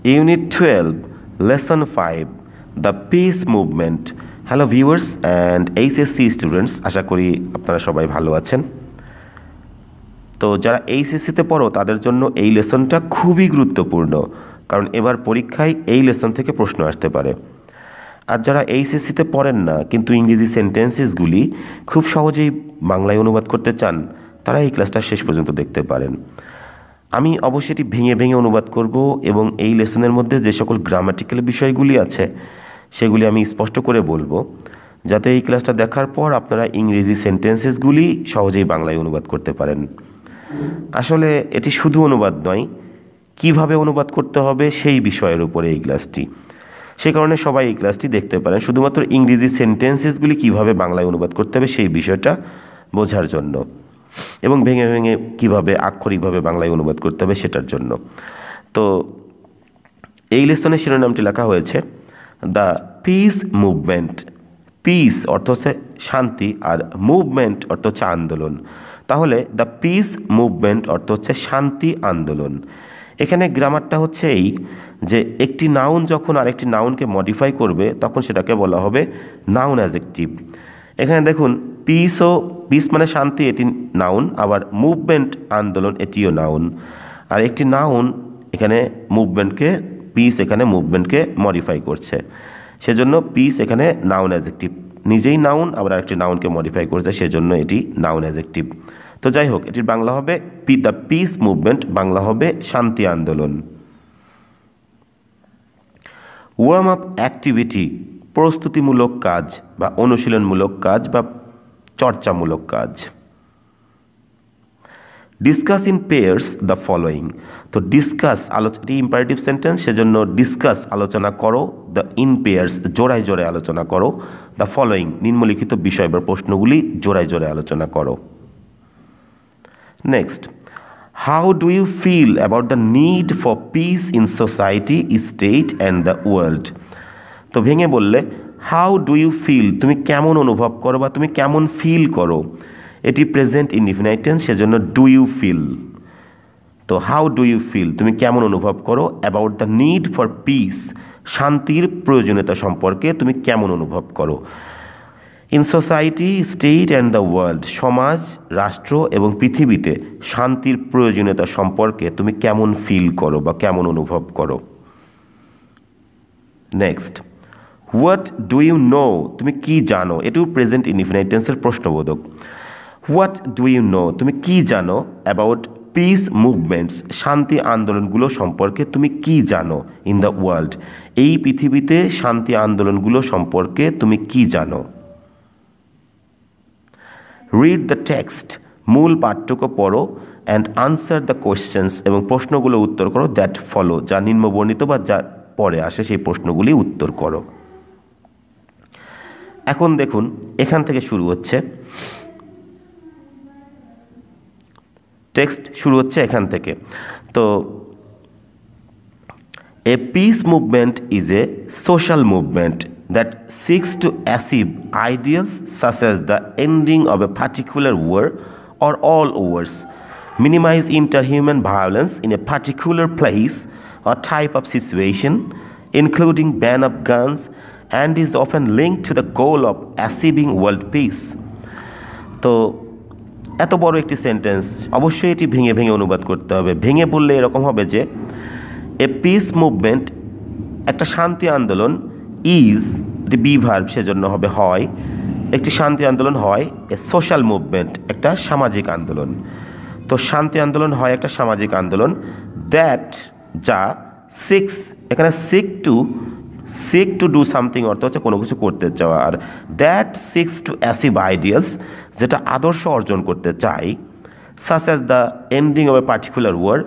Unit 12, Lesson 5, The Peace Movement. Hello viewers and HSC students, আশা করি আপনারা সবাই ভালো আছেন। তো যারা এইচএসসিতে পড়ো তাদের জন্য এই লেসনটা খুবই গুরুত্বপূর্ণ, কারণ এবার পরীক্ষায় এই লেসন থেকে প্রশ্ন আসতে পারে। আর যারা এইচএসসিতে পড়েন না কিন্তু ইংরেজি সেন্টেন্সেসগুলি খুব সহজেই বাংলায় অনুবাদ করতে চান, তারা এই ক্লাসটা শেষ পর্যন্ত দেখতে পারেন। আমি অবশ্যই এটি ভেঙে ভেঙে অনুবাদ করব এবং এই লেসনের মধ্যে যে সকল গ্রামাটিক্যাল বিষয়গুলি আছে সেগুলি আমি স্পষ্ট করে বলবো, যাতে এই ক্লাসটা দেখার পর আপনারা ইংরেজি সেন্টেন্সেসগুলি সহজেই বাংলায় অনুবাদ করতে পারেন। আসলে এটি শুধু অনুবাদ নয়, কিভাবে অনুবাদ করতে হবে সেই বিষয়ের উপরে এই ক্লাসটি। সেই কারণে সবাই এই ক্লাসটি দেখতে পারেন শুধুমাত্র ইংরেজি সেন্টেন্সেসগুলি কিভাবে বাংলায় অনুবাদ করতে হবে সেই বিষয়টা বোঝার জন্য, এবং ভেঙে ভেঙে কীভাবে আক্ষরিকভাবে বাংলায় অনুবাদ করতে হবে সেটার জন্য। তো এই লেসনের শিরোনামটি লেখা হয়েছে দ্য পিস মুভমেন্ট। পিস অর্থ হচ্ছে শান্তি, আর মুভমেন্ট অর্থ হচ্ছে আন্দোলন। তাহলে দ্য পিস মুভমেন্ট অর্থ হচ্ছে শান্তি আন্দোলন। এখানে গ্রামারটা হচ্ছে এই যে একটি নাউন যখন আরেকটি নাউনকে মডিফাই করবে তখন সেটাকে বলা হবে নাউন অ্যাডজেক্টিভ। এখানে দেখুন পিস মানে শান্তি, এটি নাউন, আবার মুভমেন্ট আন্দোলন এটিও নাউন। আর একটি নাউন এখানে মুভমেন্টকে, পিস এখানে মুভমেন্টকে মডিফাই করছে, সেজন্য পিস এখানে নাউন অ্যাডজেক্টিভ, নিজেই নাউন আবার আরেকটি নাউনকে মডিফাই করছে, সেজন্য এটি নাউন অ্যাডজেক্টিভ। তো যাই হোক, এটির বাংলা হবে দ্য পিস মুভমেন্ট, বাংলা হবে শান্তি আন্দোলন। ওয়ার্ম আপ অ্যাক্টিভিটি, প্রস্তুতিমূলক কাজ বা অনুশীলনমূলক কাজ বা চর্চামূলক কাজ। Discuss in pairs the following. তো ডিসকাস এটি ইম্পারেটিভ সেন্টেন্স, সেজন্য ডিসকাস আলোচনা করো, দ্য ইন পেয়ার্স জোড়ায় জোড়ায় আলোচনা করো, দ্য ফলোয়িং নিম্নলিখিত বিষয় বা প্রশ্নগুলি জোড়ায় জোড়ায় আলোচনা করো। Next, how do you feel about the need for peace in society, state and the world. তো ভেঙে বললে হাউ ডু ইউ ফিল, তুমি কেমন অনুভব করো বা তুমি কেমন ফিল করো। এটি প্রেজেন্ট ইনডিফিনাইট টেন্স, সেজন্য ডু ইউ ফিল। তো হাউ ডু ইউ ফিল, তুমি কেমন অনুভব করো, about the need for piece, শান্তির প্রয়োজনীয়তা সম্পর্কে তুমি কেমন অনুভব করো। In society, state and the world, সমাজ, রাষ্ট্র এবং পৃথিবীতে শান্তির প্রয়োজনীয়তা সম্পর্কে তুমি কেমন ফিল করো বা কেমন অনুভব করো। Next, what do you know, তুমি কি জানো, এটিও প্রেজেন্ট ইনডিফিনাইট টেন্সের প্রশ্নবোধক। হোয়াট ডু ইউ নো, তুমি কি জানো, অ্যাবাউট পিস মুভমেন্টস, শান্তি আন্দোলনগুলো সম্পর্কে তুমি কি জানো, ইন দ্য ওয়ার্ল্ড, এই পৃথিবীতে শান্তি আন্দোলনগুলো সম্পর্কে তুমি কি জানো। রিড দ্য টেক্সট, মূল পাঠ্যকে পড়ো, অ্যান্ড আনসার দ্য কোয়েশ্চেন্স, এবং প্রশ্নগুলো উত্তর করো, দ্যাট ফলো, যা নিম্নবর্ণিত বা যা পরে আসে সেই প্রশ্নগুলি উত্তর করো। এখন দেখুন এখান থেকে শুরু হচ্ছে, টেক্সট শুরু হচ্ছে এখান থেকে। তো a piece movement is a social movement that seeks to achieve ideals such as the ending of a particular war or all wars, minimize interhuman violence in a particular place or type of situation, including ban of guns, and is often linked to the goal of achieving world peace. তো এত বড় একটি sentence, অবশ্যই এটি ভেঙে ভেঙে অনুবাদ করতে হবে। ভেঙে বললে এরকম হবে যে এ পিস মুভমেন্ট, একটা শান্তি আন্দোলন, ইজ এটি বি ভার্ব, সেজন্য হবে হয়, একটি শান্তি আন্দোলন হয়, এ সোশ্যাল মুভমেন্ট একটা সামাজিক আন্দোলন। তো শান্তি আন্দোলন হয় একটা সামাজিক আন্দোলন, দ্যাট যা সিক্স, এখানে সিক টু ডু সামথিং অর্থ হচ্ছে কোনো কিছু করতে চাওয়া, আর that seeks to achieve ideals যেটা আদর্শ অর্জন করতে চাই, such as the ending of a particular war,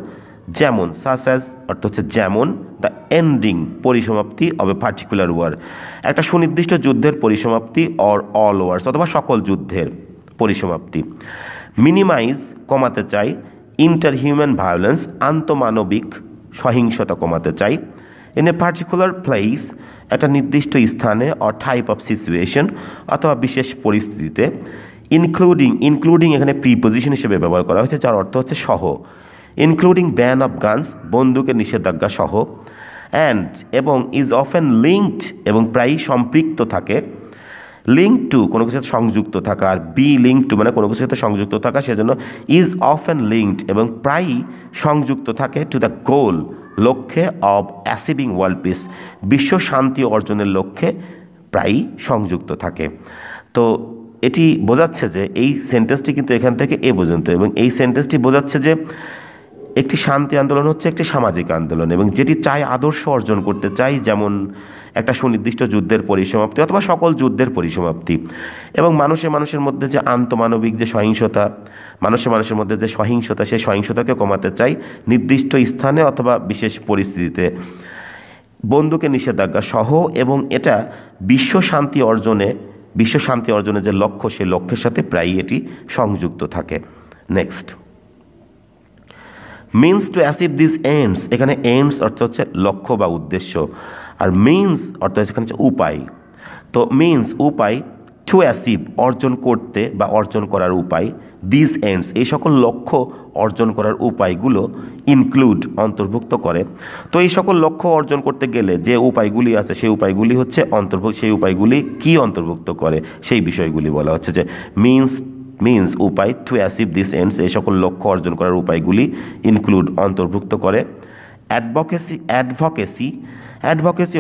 যেমন সাচ অ্যাজ অর্থ হচ্ছে যেমন, দ্য এন্ডিং পরিসমাপ্তি অফ এ পার্টিকুলার ওয়ার একটা সুনির্দিষ্ট যুদ্ধের পরিসমাপ্তি, অর অল ওয়ার্স অথবা সকল যুদ্ধের পরিসমাপ্তি। মিনিমাইজ কমাতে চাই, ইন্টারহিউম্যান ভায়োলেন্স আন্তঃমানবিক সহিংসতা কমাতে চাই, ইন এ পার্টিকুলার প্লেস একটা নির্দিষ্ট স্থানে, অর টাইপ অফ সিচুয়েশন অথবা বিশেষ পরিস্থিতিতে, ইনক্লুডিং এখানে প্রিপোজিশন হিসেবে ব্যবহার করা হয়েছে, যার অর্থ হচ্ছে সহ, ইনক্লুডিং ব্যান অফ গানস বন্দুকের নিষেধাজ্ঞা সহ, অ্যান্ড এবং ইজ অফেন লিঙ্কড এবং প্রায়ই সম্পৃক্ত থাকে, লিঙ্ক টু কোনো কিছুর সাথে সংযুক্ত থাকা, আর বি লিঙ্ক টু মানে কোনো কিছুর সাথে সংযুক্ত থাকা, সেজন্য ইজ অফেন লিঙ্কড এবং প্রায়ই সংযুক্ত থাকে টু দ্য গোল লক্ষ্যে অব অ্যাচিভিং ওয়ার্ল্ড পিস, বিশ্ব শান্তি অর্জনের লক্ষ্যে প্রায়ই সংযুক্ত থাকে। তো এটি বোঝাচ্ছে যে এই সেন্টেন্সটি কিন্তু এখান থেকে এ পর্যন্ত, এবং এই সেন্টেন্সটি বোঝাচ্ছে যে একটি শান্তি আন্দোলন হচ্ছে একটি সামাজিক আন্দোলন, এবং যেটি চাই আদর্শ অর্জন করতে চাই, যেমন একটা সুনির্দিষ্ট যুদ্ধের পরিসমাপ্তি অথবা সকল যুদ্ধের পরিসমাপ্তি, এবং মানুষের মধ্যে যে আন্তমানবিক যে সহিংসতা, মানুষের মধ্যে যে সহিংসতা, সেই সহিংসতাকে কমাতে চাই নির্দিষ্ট স্থানে অথবা বিশেষ পরিস্থিতিতে, বন্দুকের নিষেধাজ্ঞা সহ, এবং এটা বিশ্ব শান্তি অর্জনের যে লক্ষ্য, সেই লক্ষ্যের সাথে প্রায়ই এটি সংযুক্ত থাকে। Next, means to achieve this ends, এখানে এন্ডস অর্থ হচ্ছে লক্ষ্য বা উদ্দেশ্য, আর মিনস অর্থ হচ্ছে এখানে হচ্ছে উপায়। তো মিনস উপায়, টু অ্যাচিভ অর্জন করতে বা অর্জন করার উপায়, দিস এন্ডস এই সকল লক্ষ্য অর্জন করার উপায়গুলো ইনক্লুড অন্তর্ভুক্ত করে। তো এই সকল লক্ষ্য অর্জন করতে গেলে যে উপায়গুলি আছে সেই উপায়গুলি হচ্ছে সেই উপায়গুলি কি অন্তর্ভুক্ত করে সেই বিষয়গুলি বলা হচ্ছে যে মিনস উপায়, টু অ্যাচিভ দিস এন্ডস এই সকল লক্ষ্য অর্জন করার উপায়গুলি ইনক্লুড অন্তর্ভুক্ত করে। অ্যাডভোকেসি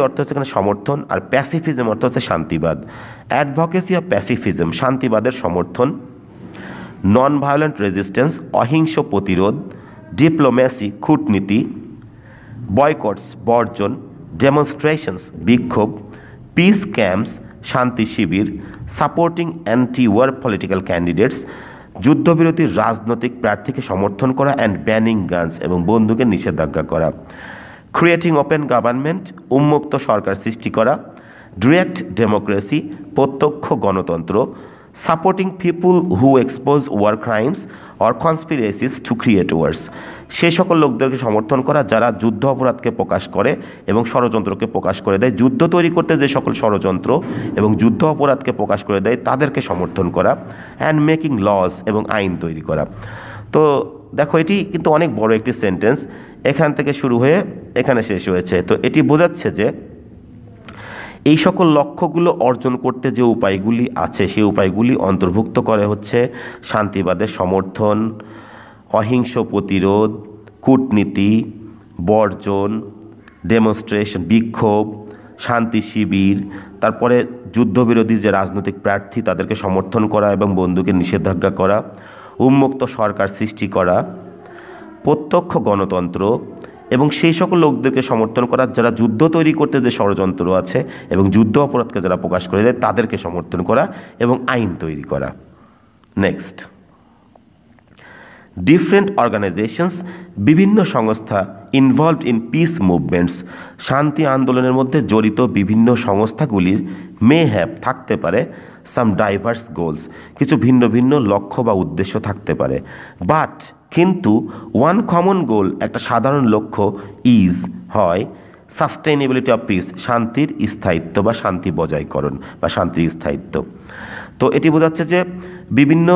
অর্থ হচ্ছে এখানে সমর্থন, আর প্যাসিফিজম অর্থ হচ্ছে শান্তিবাদ। অ্যাডভোকেসি অফ প্যাসিফিজম শান্তিবাদের সমর্থন, নন ভায়োলেন্ট রেজিস্ট্যান্স অহিংস প্রতিরোধ, ডিপ্লোম্যাসি কূটনীতি, বয়কটস বর্জন, ডেমনস্ট্রেশনস বিক্ষোভ, পিস ক্যাম্পস শান্তি শিবির, supporting anti war political candidates যুদ্ধবিরোধী রাজনৈতিক প্রার্থীকে সমর্থন করা, অ্যান্ড ব্যানিং গানস এবং বন্দুকের নিষেধাজ্ঞা করা, ক্রিয়েটিং ওপেন গভর্নমেন্ট উন্মুক্ত সরকার সৃষ্টি করা, ডিরেক্ট ডেমোক্রেসি প্রত্যক্ষ গণতন্ত্র, supporting people who expose war crimes or conspiracies to create wars সেই সকল লোকদেরকে সমর্থন করা যারা যুদ্ধ অপরাধকে প্রকাশ করে এবং ষড়যন্ত্রকে প্রকাশ করে দেয়, যুদ্ধ তৈরি করতে যে সকল ষড়যন্ত্র এবং যুদ্ধ অপরাধকে প্রকাশ করে দেয় তাদেরকে সমর্থন করা, অ্যান্ড মেকিং লস এবং আইন তৈরি করা। তো দেখো এটি কিন্তু অনেক বড় একটি সেন্টেন্স, এখান থেকে শুরু হয়ে এখানে শেষ হয়েছে। তো এটি বোঝাচ্ছে যে এই সকল লক্ষ্যগুলো অর্জন করতে যে উপায়গুলি আছে সেই উপায়গুলি অন্তর্ভুক্ত করে হচ্ছে শান্তিবাদের সমর্থন, অহিংস প্রতিরোধ, কূটনীতি, বর্জন, ডেমনস্ট্রেশন বিক্ষোভ, শান্তি শিবির, তারপরে যুদ্ধবিরোধী যে রাজনৈতিক প্রার্থী তাদেরকে সমর্থন করা এবং বন্দুকের নিষেধাজ্ঞা করা, উন্মুক্ত সরকার সৃষ্টি করা, প্রত্যক্ষ গণতন্ত্র এবং সেই সকল লোকদেরকে সমর্থন করা যারা যুদ্ধ তৈরি করতে যে ষড়যন্ত্র আছে এবং যুদ্ধ অপরাধকে যারা প্রকাশ করে দেয় তাদেরকে সমর্থন করা এবং আইন তৈরি করা। নেক্সট, ডিফারেন্ট অর্গানাইজেশনস বিভিন্ন সংস্থা ইনভলভড ইন পিস মুভমেন্টস শান্তি আন্দোলনের মধ্যে জড়িত বিভিন্ন সংস্থাগুলির মে হ্যাভ থাকতে পারে সাম ডাইভার্স গোলস কিছু ভিন্ন ভিন্ন লক্ষ্য বা উদ্দেশ্য থাকতে পারে, বাট কিন্তু ওয়ান কমন গোল একটা সাধারণ লক্ষ্য ইজ হয় সাস্টেইনেবিলিটি অফ পিস শান্তির স্থায়িত্ব বা শান্তি বজায়করণ বা শান্তির স্থায়িত্ব। তো এটি বোঝাচ্ছে যে বিভিন্ন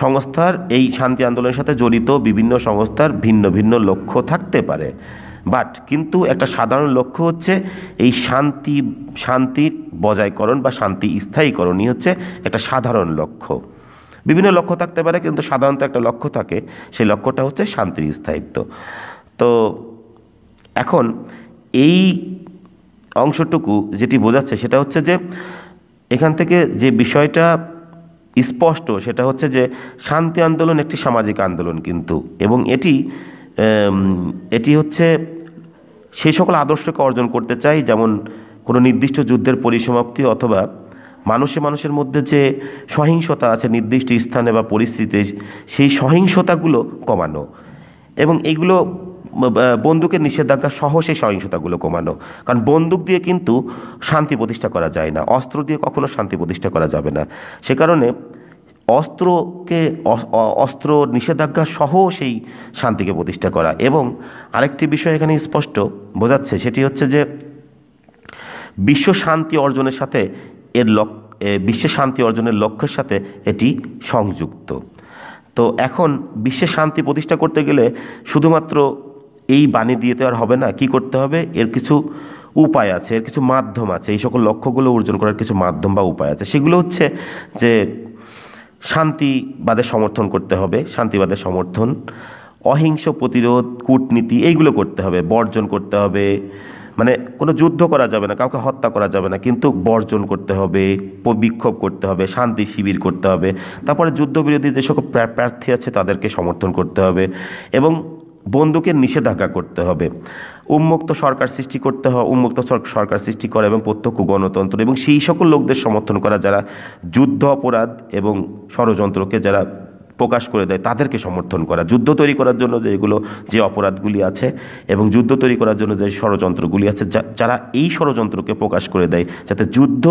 সংস্থার এই শান্তি আন্দোলনের সাথে জড়িত বিভিন্ন সংস্থার ভিন্ন ভিন্ন লক্ষ্য থাকতে পারে, বাট কিন্তু একটা সাধারণ লক্ষ্য হচ্ছে এই শান্তির বজায়করণ বা শান্তি স্থায়ীকরণই হচ্ছে একটা সাধারণ লক্ষ্য। বিভিন্ন লক্ষ্য থাকতে পারে কিন্তু সাধারণত একটা লক্ষ্য থাকে, সেই লক্ষ্যটা হচ্ছে শান্তির স্থায়িত্ব। তো এখন এই অংশটুকু যেটি বোঝাচ্ছে সেটা হচ্ছে যে এখান থেকে যে বিষয়টা স্পষ্ট সেটা হচ্ছে যে শান্তি আন্দোলন একটি সামাজিক আন্দোলন কিন্তু, এবং এটি হচ্ছে সেই সকল আদর্শকে অর্জন করতে চাই যেমন কোনো নির্দিষ্ট যুদ্ধের পরিসমাপ্তি অথবা মানুষের মধ্যে যে সহিংসতা আছে নির্দিষ্ট স্থানে বা পরিস্থিতিতে সেই সহিংসতাগুলো কমানো এবং এইগুলো বন্দুকের নিষেধাজ্ঞা সহ সেই সহিংসতাগুলো কমানো। কারণ বন্দুক দিয়ে কিন্তু শান্তি প্রতিষ্ঠা করা যায় না, অস্ত্র দিয়ে কখনো শান্তি প্রতিষ্ঠা করা যাবে না। সে কারণে অস্ত্র নিষেধাজ্ঞা সহ সেই শান্তিকে প্রতিষ্ঠা করা। এবং আরেকটি বিষয় এখানে স্পষ্ট বোঝাচ্ছে সেটি হচ্ছে যে বিশ্ব শান্তি অর্জনের সাথে বিশ্বের শান্তি অর্জনের লক্ষ্যের সাথে এটি সংযুক্ত। তো এখন বিশ্বের শান্তি প্রতিষ্ঠা করতে গেলে শুধুমাত্র এই বাণী দিয়ে তো আর হবে না, কি করতে হবে, এর কিছু উপায় আছে, এর কিছু মাধ্যম আছে, এই সকল লক্ষ্যগুলো অর্জন করার কিছু মাধ্যম বা উপায় আছে। সেগুলো হচ্ছে যে শান্তিবাদের সমর্থন করতে হবে, শান্তিবাদের সমর্থন, অহিংস প্রতিরোধ, কূটনীতি, এইগুলো করতে হবে, বর্জন করতে হবে। মানে কোনো যুদ্ধ করা যাবে না, কাউকে হত্যা করা যাবে না, কিন্তু বর্জন করতে হবে, বিক্ষোভ করতে হবে, শান্তি শিবির করতে হবে। তারপরে যুদ্ধবিরোধী যে সকল প্রার্থী আছে তাদেরকে সমর্থন করতে হবে এবং বন্দুকের নিষেধাজ্ঞা করতে হবে। উন্মুক্ত সরকার সৃষ্টি করতে হবে, উন্মুক্ত সরকার সৃষ্টি করা এবং প্রত্যক্ষ গণতন্ত্র এবং সেই সকল লোকদের সমর্থন করা যারা যুদ্ধ অপরাধ এবং ষড়যন্ত্রকে যারা প্রকাশ করে দেয় তাদেরকে সমর্থন করা। যুদ্ধ তৈরি করার জন্য যে অপরাধগুলি আছে এবং যুদ্ধ তৈরি করার জন্য যে ষড়যন্ত্রগুলি আছে, যারা এই ষড়যন্ত্রকে প্রকাশ করে দেয় যাতে যুদ্ধ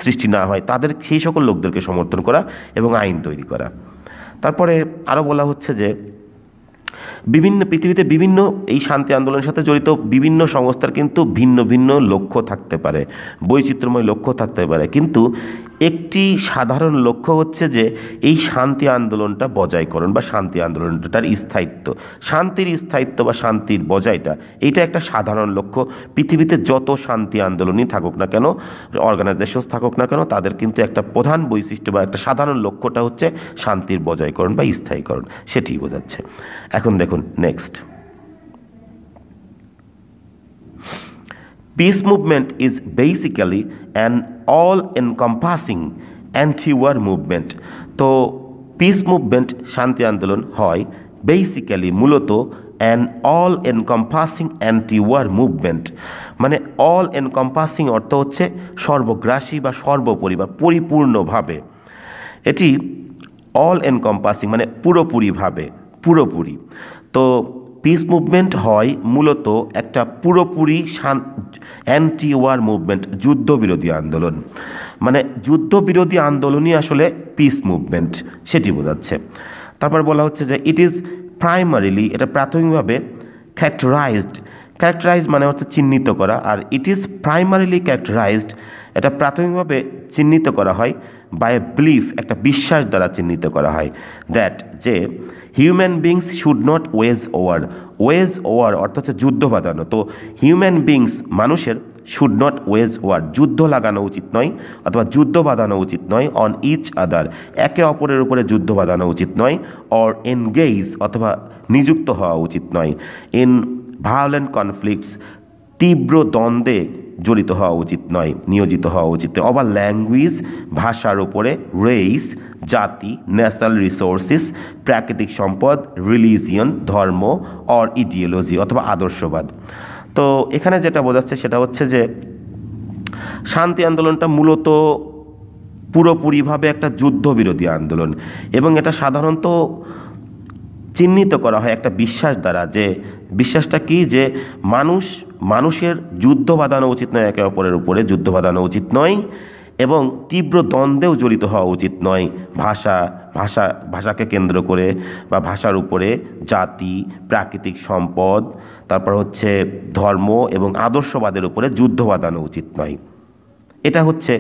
সৃষ্টি না হয়, তাদের সেই সকল লোকদেরকে সমর্থন করা এবং আইন তৈরি করা। তারপরে আরও বলা হচ্ছে যে পৃথিবীতে বিভিন্ন এই শান্তি আন্দোলনের সাথে জড়িত বিভিন্ন সংস্থার কিন্তু ভিন্ন ভিন্ন লক্ষ্য থাকতে পারে, বৈচিত্র্যময় লক্ষ্য থাকতে পারে, কিন্তু একটি সাধারণ লক্ষ্য হচ্ছে যে এই শান্তি আন্দোলনটা বজায়করণ বা শান্তি আন্দোলনটার স্থায়িত্ব, শান্তির স্থায়িত্ব বা শান্তির বজায়টা, এইটা একটা সাধারণ লক্ষ্য। পৃথিবীতে যত শান্তি আন্দোলনই থাকুক না কেন, অর্গানাইজেশন থাকুক না কেন, তাদের কিন্তু একটা প্রধান বৈশিষ্ট্য বা একটা সাধারণ লক্ষ্যটা হচ্ছে শান্তির বজায়করণ বা স্থায়ীকরণ, সেটি বোঝাচ্ছে। এখন দেখুন next, peace movement is basically an all-encompassing anti-war movement. তো পিস মুভমেন্ট শান্তি আন্দোলন হয় বেসিক্যালি মূলত an all encompassing anti war movement. মানে অল এনকম্পাসিং অর্থ হচ্ছে সর্বগ্রাসী বা সর্বোপরি বা পরিপূর্ণভাবে। এটি অল এনকম্পাসিং মানে পুরোপুরিভাবে, পুরোপুরি। তো পিস মুভমেন্ট হয় মূলত একটা পুরোপুরি অ্যান্টি ওয়ার মুভমেন্ট, যুদ্ধবিরোধী আন্দোলন। মানে যুদ্ধবিরোধী আন্দোলনই আসলে পিস মুভমেন্ট, সেটি বোঝাচ্ছে। তারপর বলা হচ্ছে যে ইট ইজ প্রাইমারিলি, এটা প্রাথমিকভাবে ক্যারেক্টারাইজড মানে হচ্ছে চিহ্নিত করা, আর ইট ইজ প্রাইমারিলি ক্যারেক্টারাইজড, এটা প্রাথমিকভাবে চিহ্নিত করা হয় বাই এ বিলিফ, একটা বিশ্বাস দ্বারা চিহ্নিত করা হয়, দ্যাট যে human beings should not wage war অর্থ হচ্ছে যুদ্ধ বাঁধানো। তো হিউম্যান বিংস মানুষের শুড নট ওয়েজ ওয়ার যুদ্ধ লাগানো উচিত নয় অথবা যুদ্ধ বাঁধানো উচিত নয়, অন ইচ আদার একে অপরের উপরে যুদ্ধ বাঁধানো উচিত নয়, অর এনগেজ অথবা নিযুক্ত হওয়া উচিত নয়, ইন ভায়োলেন্ট কনফ্লিক্টস তীব্র দ্বন্দ্বে জড়িত হওয়া উচিত নয়, নিয়োজিত হওয়া উচিত নয়, অবা ল্যাঙ্গুয়েজ ভাষার উপরে, রেইস জাতি, ন্যাশনাল রিসোর্সেস প্রাকৃতিক সম্পদ, রিলিজিয়ন ধর্ম, অর ইডিওলজি অথবা আদর্শবাদ। তো এখানে যেটা বোঝাচ্ছে সেটা হচ্ছে যে শান্তি আন্দোলনটা মূলত পুরোপুরিভাবে একটা যুদ্ধবিরোধী আন্দোলন এবং এটা সাধারণত চিহ্নিত করা হয় একটা বিশ্বাস দ্বারা, যে বিশ্বাসটা কি, যে মানুষের যুদ্ধ বাঁধানো উচিত নয়, একে অপরের উপরে যুদ্ধ বাঁধানো উচিত নয় এবং তীব্র দ্বন্দ্বেও জড়িত হওয়া উচিত নয়, ভাষাকে কেন্দ্র করে বা ভাষার উপরে, জাতি, প্রাকৃতিক সম্পদ, তারপর হচ্ছে ধর্ম এবং আদর্শবাদের উপরে যুদ্ধ বাঁধানো উচিত নয়। এটা হচ্ছে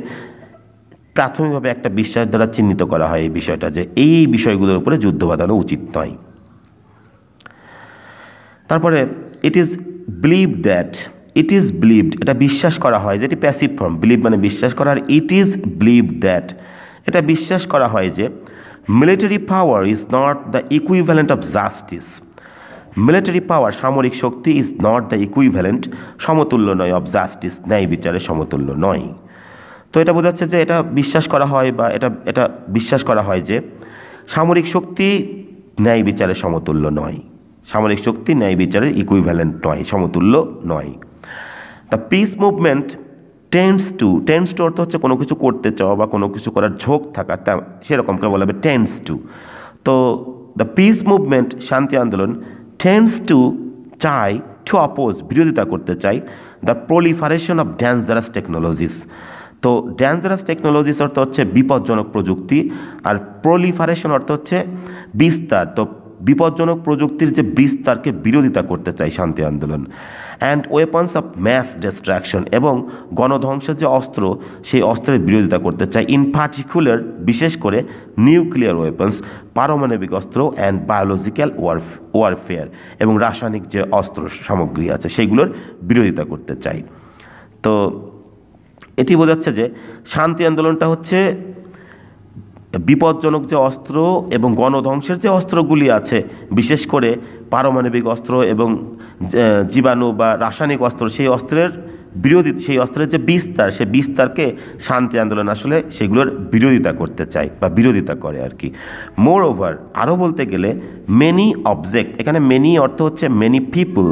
প্রাথমিকভাবে একটা বিশ্বাস দ্বারা চিহ্নিত করা হয় এই বিষয়টা, যে এই বিষয়গুলোর উপরে যুদ্ধ বাঁধানো উচিত নয়। তারপরে ইট ইজ বিলিভড এটা বিশ্বাস করা হয়, যেটি প্যাসিভ ফর্ম, বিলিভ মানে বিশ্বাস করা, আর ইট ইজ বিলিভড দ্যাট এটা বিশ্বাস করা হয় যে military power is not the equivalent of justice. Military পাওয়ার সামরিক শক্তি ইজ নট দ্য ইকুইভ্যালেন্ট সমতুল্য নয়, অফ জাস্টিস ন্যায় বিচারের সমতুল্য নয়। তো এটা বোঝাচ্ছে যে এটা বিশ্বাস করা হয় বা এটা বিশ্বাস করা হয় যে সামরিক শক্তি ন্যায় বিচারের সমতুল্য নয়, সামরিক শক্তি ন্যায় বিচারের ইকুইভ্যালেন্ট নয়, সমতুল্য নয়। The peace movement tends to অর্থ হচ্ছে কোনো কিছু করতে চাওয়া বা কোনো কিছু করার ঝোঁক থাকা, সেরকমকে বলা হবে টেন্ডস টু। তো দ্য পিস মুভমেন্ট শান্তি আন্দোলন টেন্ডস টু চাই টু অপোজ বিরোধিতা করতে চাই the proliferation of dangerous technologies. তো ডেঞ্জারাস টেকনোলজিস অর্থ হচ্ছে বিপজ্জনক প্রযুক্তি, আর প্রলিফারেশন অর্থ হচ্ছে বিস্তার। তো বিপজ্জনক প্রযুক্তির যে বিস্তারকে বিরোধিতা করতে চায় শান্তি আন্দোলন। And weapons of mass destruction, এবং গণধ্বংসের যে অস্ত্র সেই অস্ত্রের বিরোধিতা করতে চায়। ইন পার্টিকুলার, বিশেষ করে নিউক্লিয়ার ওয়েপন্স, পারমাণবিক অস্ত্র, অ্যান্ড বায়োলজিক্যাল ওয়ারফেয়ার, এবং রাসায়নিক যে অস্ত্র সামগ্রী আছে সেইগুলোর বিরোধিতা করতে চায়। তো এটি বোঝাচ্ছে যে শান্তি আন্দোলনটা হচ্ছে বিপজ্জনক যে অস্ত্র এবং গণধ্বংসের যে অস্ত্রগুলি আছে, বিশেষ করে পারমাণবিক অস্ত্র এবং জীবাণু বা রাসায়নিক অস্ত্র, সেই অস্ত্রের সেই অস্ত্রের যে বিস্তার, সেই বিস্তারকে শান্তি আন্দোলন আসলে সেগুলোর বিরোধিতা করতে চায় বা বিরোধিতা করে আর কি। মোর ওভার, আরও বলতে গেলে মেনি অবজেক্ট, এখানে মেনি অর্থ হচ্ছে মেনি পিপল।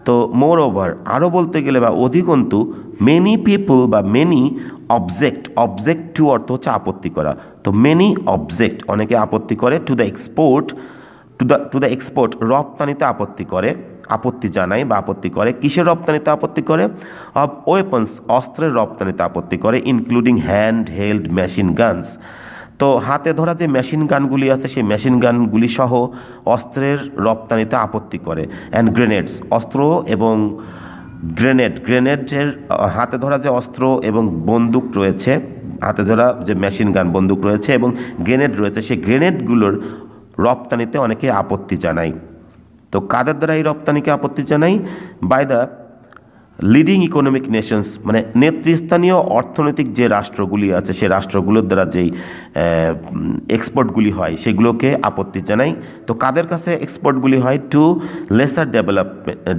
তো মোর ওভার, আরও বলতে গেলে বা অধিকন্তু, মেনি পিপল বা মেনি অবজেক্ট টু অর্থ হচ্ছে আপত্তি করা। তো মেনি অবজেক্ট, অনেকে আপত্তি করে, টু দ্য এক্সপোর্ট রপ্তানিতে আপত্তি জানায় বা আপত্তি করে। কিসের রপ্তানিতে আপত্তি করে? অফ ওয়েপন্স, অস্ত্রের রপ্তানিতে আপত্তি করে, including hand held machine guns. তো হাতে ধরা যে মেশিন গানগুলি আছে সেই মেশিন গানগুলি সহ অস্ত্রের রপ্তানিতে আপত্তি করে। অ্যান্ড গ্রেনেডস, অস্ত্র এবং গ্রেনেডের হাতে ধরা যে অস্ত্র এবং বন্দুক রয়েছে, হাতে ধরা যে মেশিন গান বন্দুক রয়েছে এবং গ্রেনেড রয়েছে, সেই গ্রেনেডগুলোর রপ্তানিতে অনেকে আপত্তি জানায়। তো কাদের দ্বারা এই রপ্তানিকে আপত্তি জানাই? By the leading economic nations, মানে নেতৃস্থানীয় অর্থনৈতিক যে রাষ্ট্রগুলি আছে সেই রাষ্ট্রগুলোর দ্বারা যেই এক্সপোর্টগুলি হয় সেগুলোকে আপত্তি জানাই। তো কাদের কাছে এক্সপোর্টগুলি হয়? টু লেসার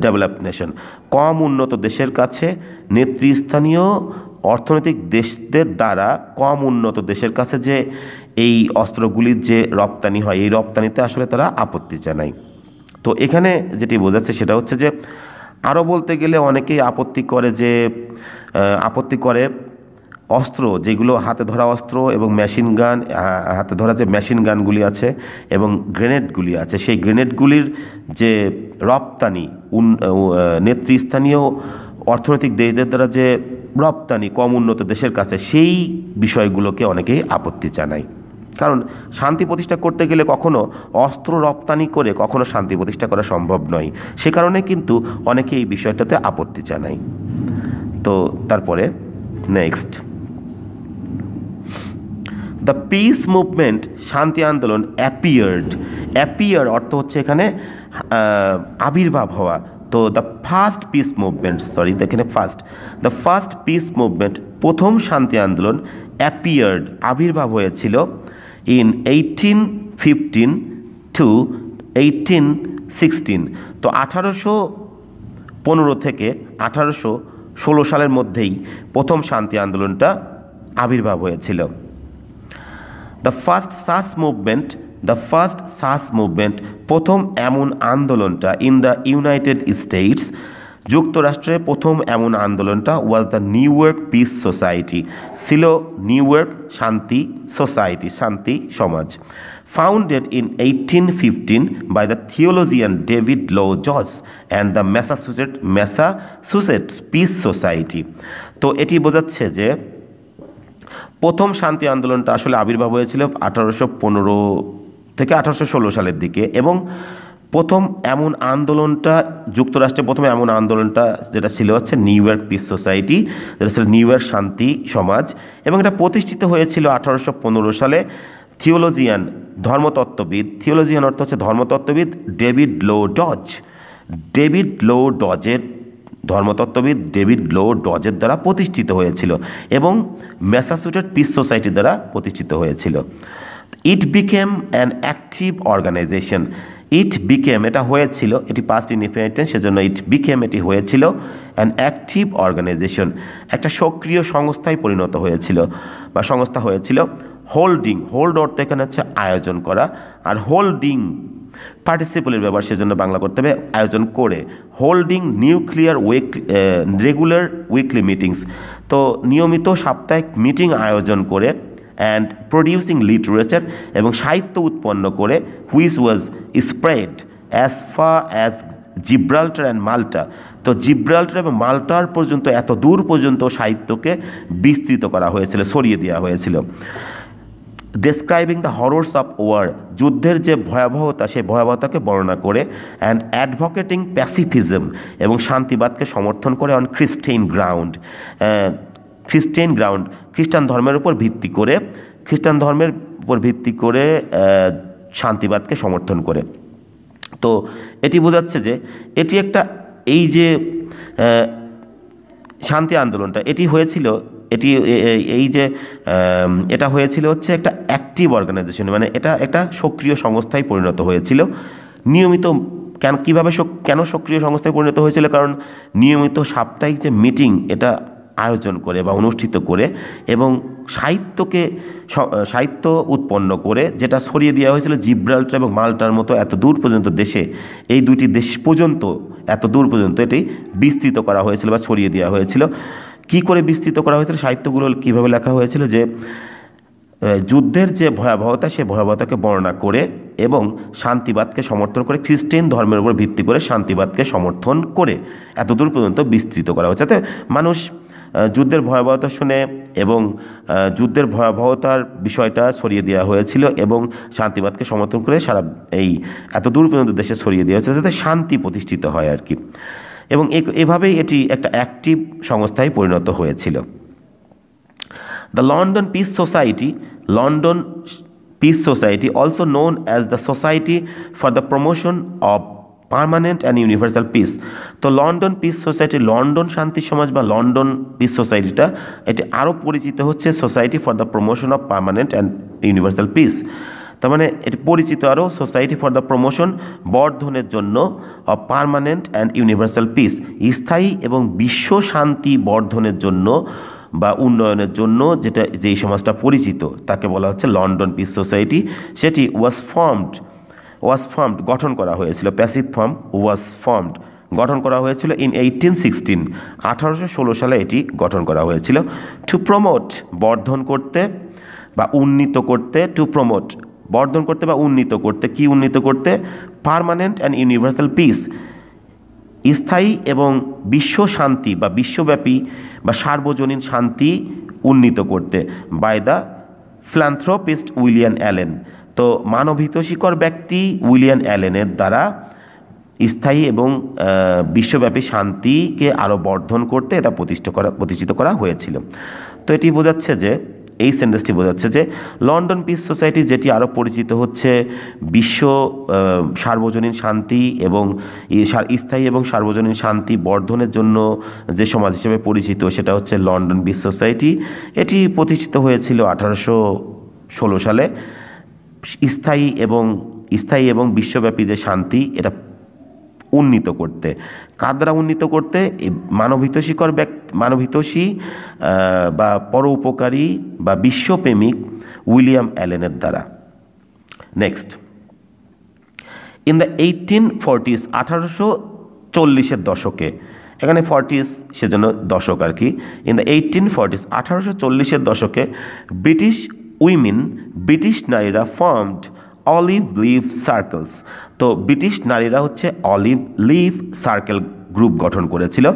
ডেভেলপ নেশন, কম উন্নত দেশের কাছে, নেতৃস্থানীয় অর্থনৈতিক দেশদের দ্বারা কম উন্নত দেশের কাছে যে এই অস্ত্রগুলির যে রপ্তানি হয়, এই রপ্তানিতে আসলে তারা আপত্তি জানায়। তো এখানে যেটি বোঝাচ্ছে সেটা হচ্ছে যে আরও বলতে গেলে অনেকেই আপত্তি করে অস্ত্র, যেগুলো হাতে ধরা অস্ত্র এবং মেশিন গান, হাতে ধরা যে মেশিন গানগুলি আছে এবং গ্রেনেডগুলি আছে, সেই গ্রেনেডগুলির যে রপ্তানি নেতৃস্থানীয় অর্থনৈতিক দেশদের দ্বারা যে রপ্তানি কম উন্নত দেশের কাছে, সেই বিষয়গুলোকে অনেকেই আপত্তি জানায়। কারণ শান্তি প্রতিষ্ঠা করতে গেলে কখনো অস্ত্র রপ্তানি করে কখনো শান্তি প্রতিষ্ঠা করা সম্ভব নয়। সে কারণে কিন্তু অনেকে এই বিষয়টাতে আপত্তি জানায়। তো তারপরে নেক্সট, দ্য পিস মুভমেন্ট, শান্তি আন্দোলন অ্যাপিয়ার অর্থ হচ্ছে এখানে আবির্ভাব হওয়া। তো দ্য ফার্স্ট পিস মুভমেন্ট, প্রথম শান্তি আন্দোলন, অ্যাপিয়ার্ড, আবির্ভাব হয়েছিল ইন 1815 to 1816। তো 1815 থেকে 1816 সালের মধ্যেই প্রথম শান্তি আন্দোলনটা আবির্ভাব হয়েছিল। দ্য ফার্স্ট সাস মুভমেন্ট, প্রথম এমন আন্দোলনটা ইন দ্য ইউনাইটেড স্টেটস, যুক্তরাষ্ট্রে প্রথম এমন আন্দোলনটা was the new York piece society, ছিল নিউ ইয়র্ক শান্তি সোসাইটি, শান্তি সমাজ, founded in 1815 by the theologian David Lloyd George and the Massachusetts Peace Society। তো এটি বোঝাচ্ছে যে প্রথম শান্তি আন্দোলনটা আসলে আবির্ভাব হয়েছিল 1815 থেকে 1816 সালের দিকে, এবং প্রথম এমন আন্দোলনটা যুক্তরাষ্ট্রে প্রথম এমন আন্দোলনটা যেটা ছিল হচ্ছে নিউ ইয়র্ক পিস সোসাইটি, যেটা ছিল নিউ ইয়র্ক শান্তি সমাজ, এবং এটা প্রতিষ্ঠিত হয়েছিল 1815 সালে থিওলজিয়ান অর্থ হচ্ছে ধর্মতত্ত্ববিদ ডেভিড লো ডজের দ্বারা প্রতিষ্ঠিত হয়েছিল এবং ম্যাসাচুসেটস পিস সোসাইটি দ্বারা প্রতিষ্ঠিত হয়েছিল। It became an active organisation, এটা হয়েছিল, এটি পাস্ট ইনডিফিনিট টেন্স, সেজন্য এটি হয়েছিল অ্যান অ্যাক্টিভ অর্গানাইজেশন, একটা সক্রিয় সংস্থায় পরিণত হয়েছিল বা সংস্থা হয়েছিল। হোল্ড অর্থ এখানে হচ্ছে আয়োজন করা, আর হোল্ডিং পার্টিসিপলের ব্যাপার, সেজন্য বাংলা করতে হবে আয়োজন করে। হোল্ডিং রেগুলার উইকলি মিটিংস, তো নিয়মিত সাপ্তাহিক মিটিং আয়োজন করে। অ্যান্ড প্রডিউসিং লিটারেচার, এবং সাহিত্য উৎপন্ন করে, which was spread as far as Gibraltar and Malta. তো জিব্রাল্টার এবং মাল্টার পর্যন্ত, এত দূর পর্যন্ত সাহিত্যকে বিস্তৃত করা হয়েছিল, ছড়িয়ে দেওয়া হয়েছিল। Describing the horrors of war, যুদ্ধের যে ভয়াবহতা সেই ভয়াবহতাকে বর্ণনা করে, অ্যান্ড অ্যাডভোকেটিং প্যাসিফিজম, এবং শান্তিবাদকে সমর্থন করে অন খ্রিস্টান গ্রাউন্ড, খ্রিস্টান ধর্মের উপর ভিত্তি করে, শান্তিবাদকে সমর্থন করে। তো এটি বোঝাচ্ছে যে এটি একটা, এই যে শান্তি আন্দোলনটা এটি হয়েছিল, এটা হয়েছিল হচ্ছে একটা অ্যাক্টিভ অর্গানাইজেশন, মানে এটা একটা সক্রিয় সংস্থায় পরিণত হয়েছিল। নিয়মিত কেন সক্রিয় সংস্থায় পরিণত হয়েছিল? কারণ নিয়মিত সাপ্তাহিক যে মিটিং এটা আয়োজন করে বা অনুষ্ঠিত করে, এবং সাহিত্য উৎপন্ন করে, যেটা ছড়িয়ে দেওয়া হয়েছিল জিব্রাল্টার এবং মাল্টার মতো এত দূর পর্যন্ত দেশে, এই দুইটি দেশ পর্যন্ত, এত দূর পর্যন্ত এটি বিস্তৃত করা হয়েছিল বা ছড়িয়ে দেওয়া হয়েছিল। কি করে বিস্তৃত করা হয়েছিল? সাহিত্যগুলো কীভাবে লেখা হয়েছিল যে যুদ্ধের যে ভয়াবহতা সেই ভয়াবহতাকে বর্ণনা করে এবং শান্তিবাদকে সমর্থন করে, খ্রিস্টান ধর্মের উপর ভিত্তি করে শান্তিবাদকে সমর্থন করে এতদূর পর্যন্ত বিস্তৃত করা হয়েছে, যাতে মানুষ যুদ্ধের ভয়াবহতা শুনে, এবং যুদ্ধের ভয়াবহতার বিষয়টা ছড়িয়ে দেওয়া হয়েছিল এবং শান্তিবাদকে সমর্থন করে এই এতদূর পর্যন্ত দেশে ছড়িয়ে দেওয়া হয়েছিল যাতে শান্তি প্রতিষ্ঠিত হয় আর কি। এবং এভাবেই এটি একটা অ্যাক্টিভ সংস্থায় পরিণত হয়েছিল। The London Peace Society, also known as the Society for the Promotion of Permanent and Universal Peace, তো লন্ডন পিস সোসাইটি, লন্ডন শান্তি সমাজ বা লন্ডন পিস সোসাইটিটা, এটি আরও পরিচিত হচ্ছে society for the promotion of permanent and universal piece. তার মানে এটি পরিচিত আরও সোসাইটি ফর দ্য প্রমোশন, বর্ধনের জন্য, of permanent and universal piece, স্থায়ী এবং বিশ্ব শান্তি বর্ধনের জন্য বা উন্নয়নের জন্য, যেই সমাজটা পরিচিত তাকে বলা হচ্ছে লন্ডন পিস সোসাইটি। সেটি ওয়াজ ফর্মড, গঠন করা হয়েছিল, প্যাসিভ ফর্ম, ওয়াজ ফর্মড, গঠন করা হয়েছিল ইন 1816, 1816 সালে এটি গঠন করা হয়েছিল। টু প্রমোট, বর্ধন করতে বা উন্নীত করতে, টু প্রমোট, বর্ধন করতে বা উন্নীত করতে, কি উন্নীত করতে? পার্মানেন্ট অ্যান্ড ইউনিভার্সাল পিস, স্থায়ী এবং বিশ্ব শান্তি বা বিশ্বব্যাপী বা সার্বজনীন শান্তি উন্নীত করতে, বাই দ্য ফিলান্থ্রোপিস্ট উইলিয়াম অ্যালেন। তো মানবহিতৈষিকর ব্যক্তি উইলিয়াম অ্যালেনের দ্বারা স্থায়ী এবং বিশ্বব্যাপী শান্তিকে আরও বর্ধন করতে এটা প্রতিষ্ঠিত করা হয়েছিল। তো এটি বোঝাচ্ছে যে, এই সেন্টেন্সটি বোঝাচ্ছে যে লন্ডন পিস সোসাইটি, যেটি আরও পরিচিত হচ্ছে বিশ্ব সার্বজনীন শান্তি এবং স্থায়ী এবং সার্বজনীন শান্তি বর্ধনের জন্য যে সমাজ হিসেবে পরিচিত, সেটা হচ্ছে লন্ডন পিস সোসাইটি। এটি প্রতিষ্ঠিত হয়েছিল 1816 সালে, স্থায়ী এবং বিশ্বব্যাপী যে শান্তি এটা উন্নীত করতে। কার দ্বারা উন্নীত করতে? মানবহিতৈষী বা পরোপকারী বা বিশ্বপ্রেমিক উইলিয়াম অ্যালেনের দ্বারা। নেক্সট, ইন দ্য 1840s, 1840-এর দশকে, এখানে 40s সেজন্য দশক আর কি। ইন দ্য 1840s, 1840-এর দশকে ব্রিটিশ নারীরা ফর্মড অলিভ লিভ সার্কেলস। তো ব্রিটিশ নারীরা হচ্ছে অলিভ লিভ সার্কেল গ্রুপ গঠন করেছিল,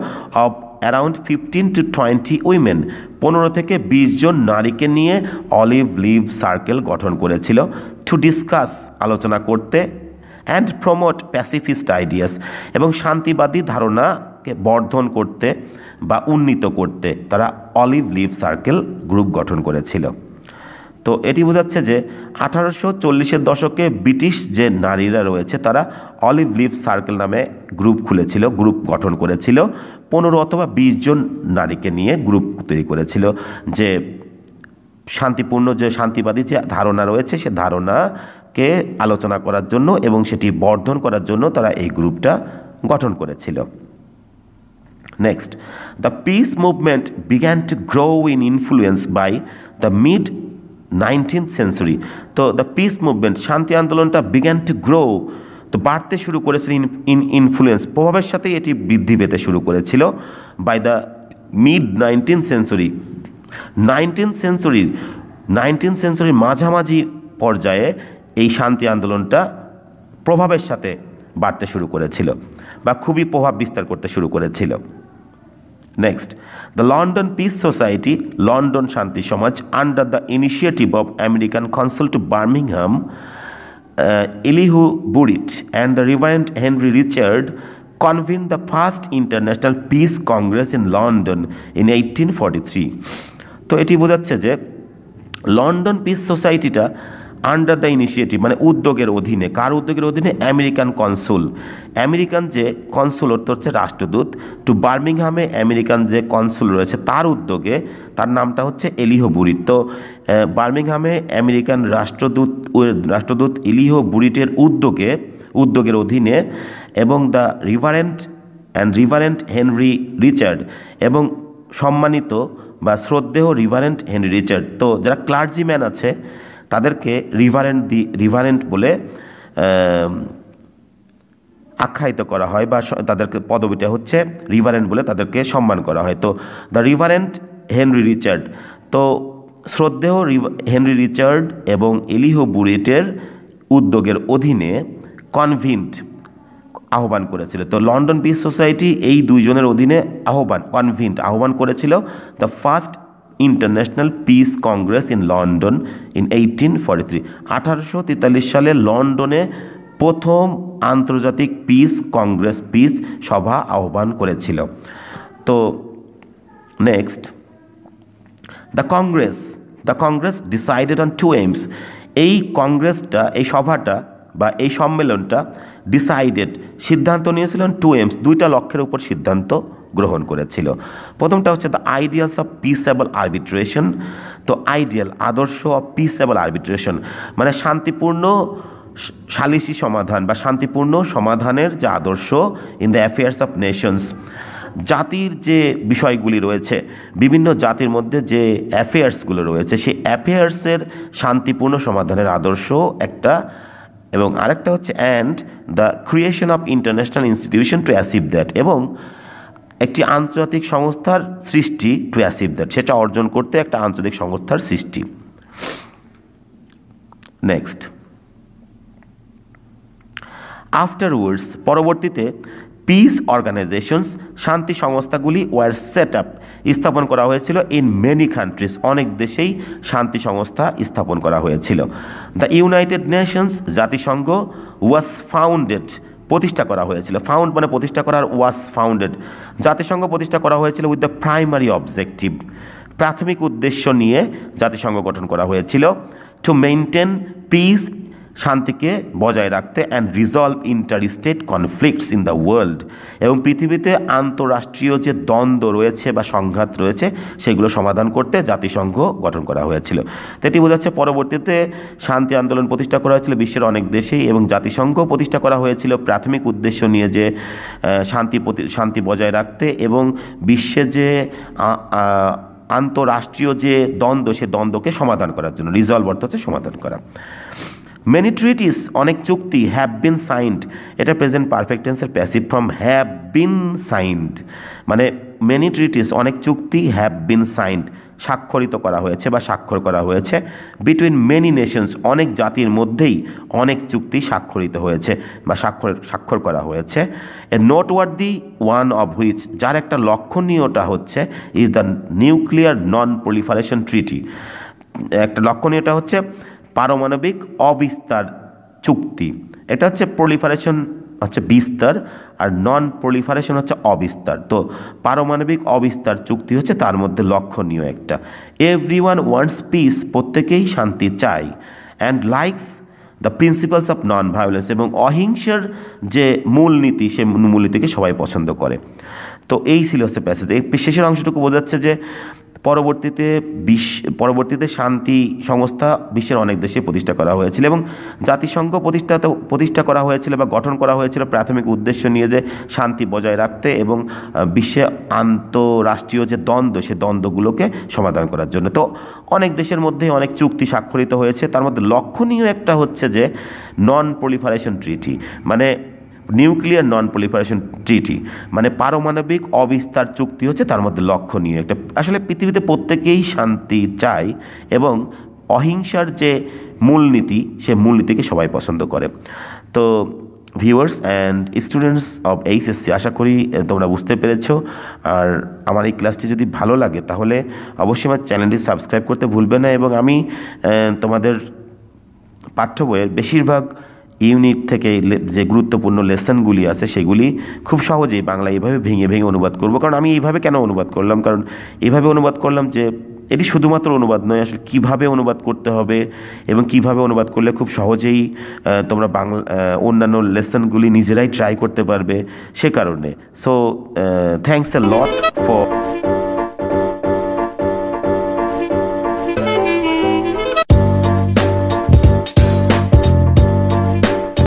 অফ অ্যারাউন্ড 15 to 20 উইমেন, 15 থেকে 20 জন নারীকে নিয়ে অলিভ লিভ সার্কেল গঠন করেছিল, টু ডিসকাস, আলোচনা করতে, অ্যান্ড প্রমোট প্যাসিফিস্ট আইডিয়াস, এবং শান্তিবাদী ধারণাকে বর্ধন করতে বা উন্নীত করতে তারা অলিভ লিভ সার্কেল গ্রুপ গঠন করেছিল। তো এটি বোঝাচ্ছে যে 1840-এর দশকে ব্রিটিশ যে নারীরা রয়েছে তারা অলিভ লিভ সার্কেল নামে গ্রুপ গঠন করেছিল, 15 অথবা 20 জন নারীকে নিয়ে গ্রুপ তৈরি করেছিল, যে শান্তিপূর্ণ যে শান্তিবাদী যে ধারণা রয়েছে সে ধারণাকে আলোচনা করার জন্য এবং সেটি বর্ধন করার জন্য তারা এই গ্রুপটা গঠন করেছিল। Next, the peace movement began to grow in influence by the mid 19th century. তো দ্য পিস মুভমেন্ট, শান্তি আন্দোলনটা বিগ্যান টু গ্রো, তো বাড়তে শুরু করেছিল ইন ইনফ্লুয়েন্স, প্রভাবের সাথে এটি বৃদ্ধি পেতে শুরু করেছিল, by the mid 19th century. 19th সেঞ্চুরির মাঝামাঝি পর্যায়ে এই শান্তি আন্দোলনটা প্রভাবের সাথে বাড়তে শুরু করেছিল বা খুবই প্রভাব বিস্তার করতে শুরু করেছিল। Next, the London Peace Society, London Shanti Samaj, under the initiative of American Consul to Birmingham, Elihu Burritt and the Reverend Henry Richard, convened the first International Peace Congress in London in 1843. তো এটি বোঝাচ্ছে যে London peace সোসাইটিটা under the initiative মানে উদ্যোগের অধীনে, কার উদ্যোগের অধীনে? আমেরিকান কনসুল, আমেরিকান যে কনসুল অর্থ হচ্ছে রাষ্ট্রদূত, টু বার্মিংহামে আমেরিকান যে কনসুল রয়েছে তার উদ্যোগে, তার নামটা হচ্ছে এলিহো বুরিট। তো বার্মিংহামে আমেরিকান রাষ্ট্রদূত এলিহো বুরিটের উদ্যোগের অধীনে এবং দ্য রিভারেন্ট হেনরি রিচার্ড এবং সম্মানিত বা শ্রদ্ধেয় রিভারেন্ট হেনরি রিচার্ড, তো যারা ক্লার্জিম্যান আছে তাদেরকে রিভারেন্ট বলে আখ্যায়িত করা হয় বা তাদেরকে পদবিটা হচ্ছে রিভারেন্ট বলে তাদেরকে সম্মান করা হয়। তো দ্য রিভারেন্ট হেনরি রিচার্ড, তো শ্রদ্ধেয় হেনরি রিচার্ড এবং এলিহো বুরিটের উদ্যোগের অধীনে আহ্বান করেছিল। তো লন্ডন পিস সোসাইটি এই দুইজনের অধীনে আহ্বান করেছিল the first international piece Congress in London in 1843। 1843 সালে লন্ডনে প্রথম আন্তর্জাতিক পিস সভা আহ্বান করেছিল। তো next, the congress decided on two aims. এই সভাটা বা এই সম্মেলনটা সিদ্ধান্ত নিয়েছিলেন টু এইমস, দুইটা লক্ষ্যের উপর সিদ্ধান্ত গ্রহণ করেছিল। প্রথমটা হচ্ছে দ্য আইডিয়ালস অফ পিসেবল আরবিট্রেশন। তো আদর্শ অফ পিসেবল আরবিট্রেশন মানে শান্তিপূর্ণ সালিসি সমাধান বা শান্তিপূর্ণ সমাধানের যে আদর্শ in the affairs of Nations. জাতির যে বিষয়গুলি রয়েছে, বিভিন্ন জাতির মধ্যে যে অ্যাফেয়ার্সগুলো রয়েছে, সেই অ্যাফেয়ার্সের শান্তিপূর্ণ সমাধানের আদর্শ একটা, এবং আরেকটা হচ্ছে and the creation of international institution to achieve that, এবং একটি আন্তর্জাতিক সংস্থার সৃষ্টি টু অ্যাচিভ দ্যাট, সেটা অর্জন করতে একটা আন্তর্জাতিক সংস্থার সৃষ্টি। নেক্সট, আফটারওয়ার্ডস পরবর্তীতে পিস অর্গানাইজেশনস শান্তি সংস্থাগুলি ওয়ার সেট আপ স্থাপন করা হয়েছিল ইন মেনি কান্ট্রিজ, অনেক দেশেই শান্তি সংস্থা স্থাপন করা হয়েছিল। দ্য ইউনাইটেড নেশনস জাতিসংঘ ওয়াজ ফাউন্ডেড প্রতিষ্ঠা করা হয়েছিল, ফাউন্ড মানে প্রতিষ্ঠা করার, ওয়াজ ফাউন্ডেড জাতিসংঘ প্রতিষ্ঠা করা হয়েছিল উইথ দ্য প্রাইমারি অবজেক্টিভ প্রাথমিক উদ্দেশ্য নিয়ে জাতিসংঘ গঠন করা হয়েছিল টু মেইনটেন পিস শান্তিকে বজায় রাখতে and resolve interstate conflicts in the world, এবং পৃথিবীতে আন্তঃরাষ্ট্রীয় যে দ্বন্দ্ব রয়েছে বা সংঘাত রয়েছে সেগুলো সমাধান করতে জাতিসংঘ গঠন করা হয়েছিল। তো এটি বোঝাচ্ছে পরবর্তীতে শান্তি আন্দোলন প্রতিষ্ঠা করা হয়েছিল বিশ্বের অনেক দেশেই, এবং জাতিসংঘ প্রতিষ্ঠা করা হয়েছিল প্রাথমিক উদ্দেশ্য নিয়ে যে শান্তি বজায় রাখতে এবং বিশ্বে যে আন্তঃরাষ্ট্রীয় যে দ্বন্দ্ব সে দ্বন্দ্বকে সমাধান করার জন্য, রিজলভ অর্থ হচ্ছে সমাধান করা। মেনি ট্রিটিস অনেক চুক্তি হ্যাভ বিন সাইন্ড, এটা প্রেজেন্ট পারফেক্ট টেন্সের passive form, have been signed মানে মেনি ট্রিটিস অনেক চুক্তি হ্যাভ বিন সাইন্ড স্বাক্ষরিত করা হয়েছে বা স্বাক্ষর করা হয়েছে বিটুইন মেনি নেশনস অনেক জাতির মধ্যেই অনেক চুক্তি স্বাক্ষরিত হয়েছে বা স্বাক্ষর করা হয়েছে। A noteworthy one of which যার একটা লক্ষণীয়টা হচ্ছে is the nuclear non proliferation treaty, একটা লক্ষণীয়টা হচ্ছে পারমাণবিক অবিস্তার চুক্তি। এটা হচ্ছে প্রলিফারেশন হচ্ছে বিস্তার আর নন প্রলিফারেশন হচ্ছে অবিস্তার। তো পারমাণবিক অবিস্তার চুক্তি হচ্ছে তার মধ্যে লক্ষণীয় একটা। এভরিওয়ান ওয়ান্টস পিস প্রত্যেকেই শান্তি চায়, and likes the principles of non violence এবং অহিংসার যে মূলনীতি সে মূলনীতিকে সবাই পছন্দ করে। তো এই ছিল হচ্ছে প্যাসেজ। এই শেষের অংশটুকু বোঝাচ্ছে যে পরবর্তীতে শান্তি সংস্থা বিশ্বের অনেক দেশে প্রতিষ্ঠা করা হয়েছিল এবং জাতিসংঘ প্রতিষ্ঠা করা হয়েছিল বা গঠন করা হয়েছিল প্রাথমিক উদ্দেশ্য নিয়ে যে শান্তি বজায় রাখতে এবং বিশ্বে আন্তঃরাষ্ট্রীয় যে দ্বন্দ্ব সে দ্বন্দ্বগুলোকে সমাধান করার জন্য। তো অনেক দেশের মধ্যে অনেক চুক্তি স্বাক্ষরিত হয়েছে, তার মধ্যে লক্ষণীয় একটা হচ্ছে যে নন প্রলিফারেশন ট্রিটি মানে নিউক্লিয়ার নন প্রলিফারেশন ট্রিটি মানে পারমাণবিক অবিস্তার চুক্তি হচ্ছে তার মধ্যে লক্ষণীয় একটা। আসলে পৃথিবীতে প্রত্যেকেই শান্তি চায় এবং অহিংসার যে মূলনীতি সে মূলনীতিকে সবাই পছন্দ করে। তো viewers and students of HSC, আশা করি তোমরা বুঝতে পেরেছো। আর আমার এই ক্লাসটি যদি ভালো লাগে তাহলে অবশ্যই আমার চ্যানেলটি সাবস্ক্রাইব করতে ভুলবে না, এবং আমি তোমাদের পাঠ্য বইয়ের বেশিরভাগ ইউনিট থেকে যে গুরুত্বপূর্ণ লেসনগুলি আছে সেগুলি খুব সহজেই বাংলা এইভাবে ভেঙে ভেঙে অনুবাদ করব। কারণ আমি এইভাবে কেন অনুবাদ করলাম, কারণ এইভাবে অনুবাদ করলাম যে এটি শুধুমাত্র অনুবাদ নয়, আসলে কীভাবে অনুবাদ করতে হবে এবং কিভাবে অনুবাদ করলে খুব সহজেই তোমরা বাংলা অন্যান্য লেসনগুলি নিজেরাই ট্রাই করতে পারবে, সে কারণে। So thanks a lot for